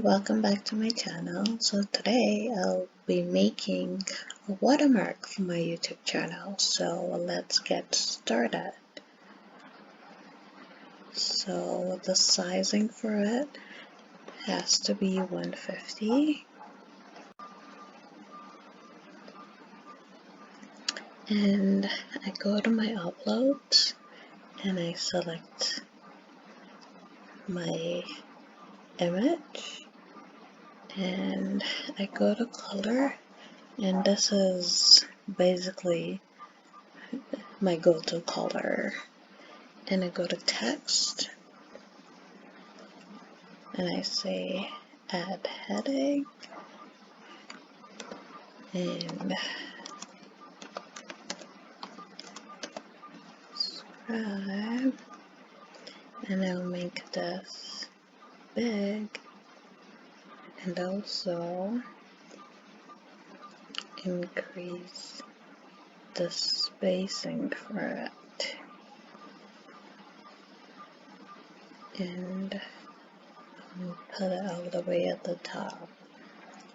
welcome back to my channel. So today I'll be making a watermark for my YouTube channel. So let's get started. So the sizing for it has to be 150. And I go to my uploads and I select my image and I go to color, and this is basically my go-to color. And I go to text and I say add heading and subscribe, and I'll make this big and also increase the spacing for it, and put it all the way at the top.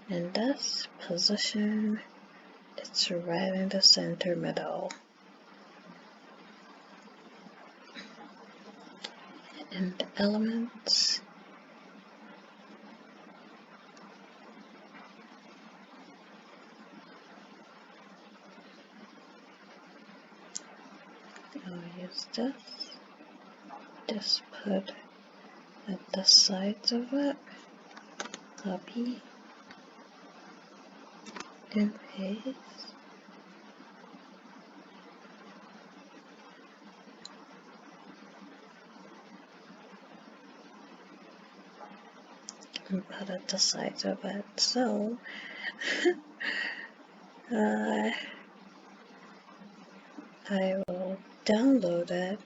And this position, it's right in the center middle. And the elements, I'll use this. Just put at the sides of it, copy and paste. And put at the sides of it. So I will download it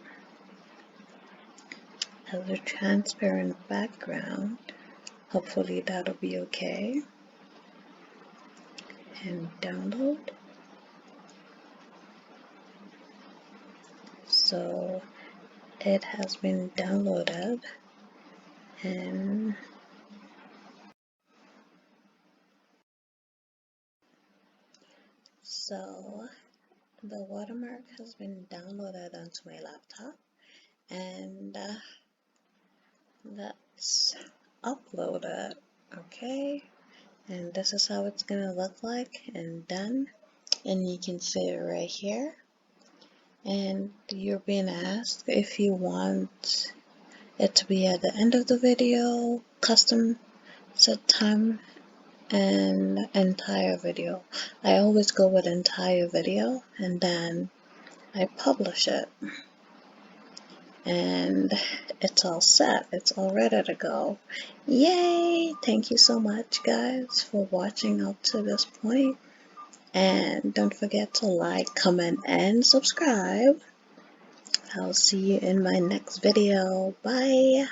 as a transparent background. Hopefully that'll be okay. And download. So it has been downloaded, and so the watermark has been downloaded onto my laptop, and let's upload it. Okay, and this is how it's gonna look like and done, and you can see it right here. And you're being asked if you want it to be at the end of the video, custom set time, and entire video. I always go with entire video and then I publish it, and it's all set, it's all ready to go. Yay! Thank you so much guys for watching up to this point, and don't forget to like, comment, and subscribe. I'll see you in my next video. Bye!